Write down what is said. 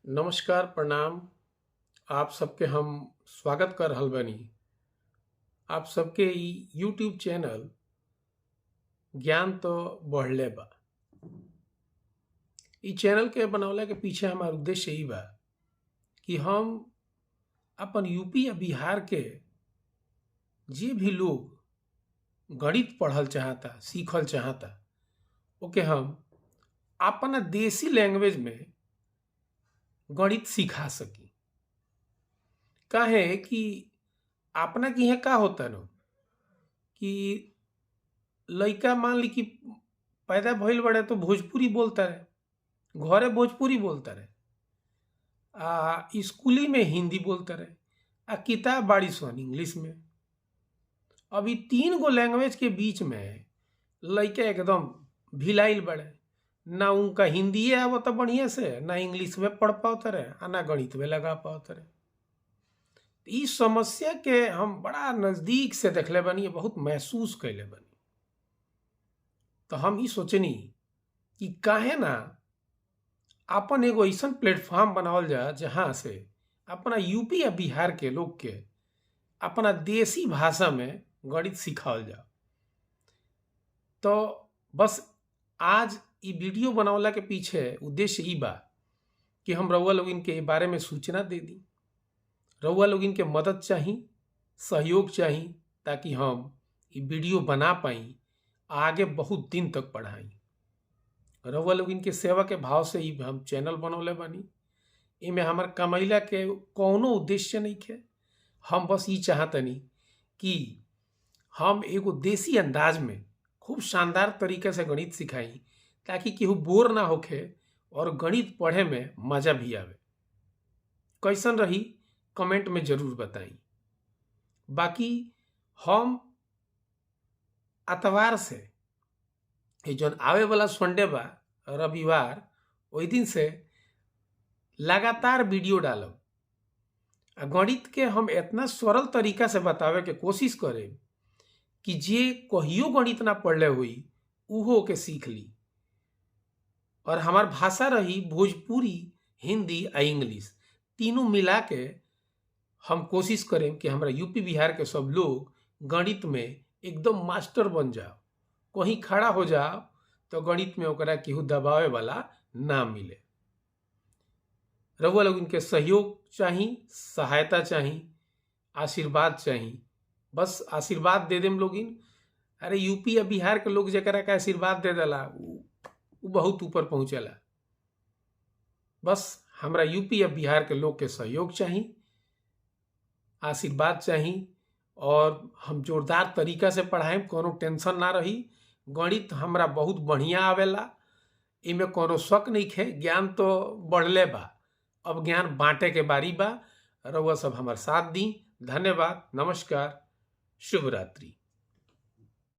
नमस्कार, प्रणाम। आप सबके हम स्वागत कर रहल बानी। आप सबके ई यूट्यूब चैनल ज्ञान तो बढ़ले बा। ई चैनल के बनवला के पीछे हमार उद्देश्य ई बा कि हम अपन यूपी या बिहार के जे भी लोग गणित पढ़ल चाहता, सीखल चाहता, ओके हम अपना देसी लैंग्वेज में गणित सिखा सकी। काहे कि अपना के यहाँ का होता न कि लइका मान ली कि पैदा भइल बड़े तो भोजपुरी बोलता रहे, घरे भोजपुरी बोलता रहे, स्कूली में हिंदी बोलता रहे, किताब बाड़ी सन इंग्लिश में। अब ई 3 गो लैंग्वेज के बीच में लइका एकदम भिलाइल बड़े, ना उनका हिंदी आवता बढ़िया से, ना इंग्लिश में पढ़ पावता रहे, ना गणित में लगा पावता रहे। इस समस्या के हम बड़ा नजदीक से देखले बानी, बहुत महसूस कैले बानी। तो हम ई सोचनी कि काहे ना अपन एगो ऐसन प्लेटफॉर्म बनावल जा जहां से अपना यूपी या बिहार के लोग के अपना देसी भाषा में गणित सिखावल जा। तो बस आज ई वीडियो बनावला के पीछे उद्देश्य ई बा कि हम रउआ लोग इनके बारे में सूचना दे दी। रउआ लोग इनके मदद चाही, सहयोग चाही, ताकि हम ई वीडियो बना पाई, आगे बहुत दिन तक पढ़ाई। रउआ लोग इनके सेवा के भाव से ही हम चैनल बनौले बानी। इमें हमार कमैला के कौनो उद्देश्य नहीं है। हम बस ये चाहतनी कि हम एगो देसी अंदाज में खूब शानदार तरीके से गणित सिखाई, ताकि केहू बोर ना होखे और गणित पढ़े में मजा भी आवे। कैसन रही कमेंट में जरूर बताई। बाकी हम अतवार से जौन आवे वाला संडे बा, रविवार, ओई दिन से लगातार वीडियो डालब। गणित के हम इतना सरल तरीका से बतावे के कोशिश करें कि जे कहियो गणित ना पढ़ले हुई उहो के सीख ली। और हमार भाषा रही भोजपुरी, हिंदी आ इंग्लिश, तीनों मिला के हम कोशिश करें कि हमारा यूपी बिहार के सब लोग गणित में एकदम मास्टर बन जाओ। कहीं खड़ा हो जाओ तो गणित में ओकरा केहू दबावे वाला ना मिले। रउआ लोग इनके सहयोग चाही, सहायता चाही, आशीर्वाद चाही। बस आशीर्वाद दे देम लोगिन। अरे यूपी या बिहार के लोग जरा का आशीर्वाद दे देला, उ बहुत ऊपर पहुंचेला। बस हमरा यूपी या बिहार के लोग के सहयोग चाही, आशीर्वाद चाही, और हम जोरदार तरीका से पढ़ाएं, कोनो टेंशन ना रही। गणित हमरा बहुत बढ़िया आवेला, इमे कोनो शक नहीं है। ज्ञान तो बढ़ले बा, अब ज्ञान बांटे के बारी बा। रउआ सब हमार साथ दी। धन्यवाद, नमस्कार, शुभ रात्रि।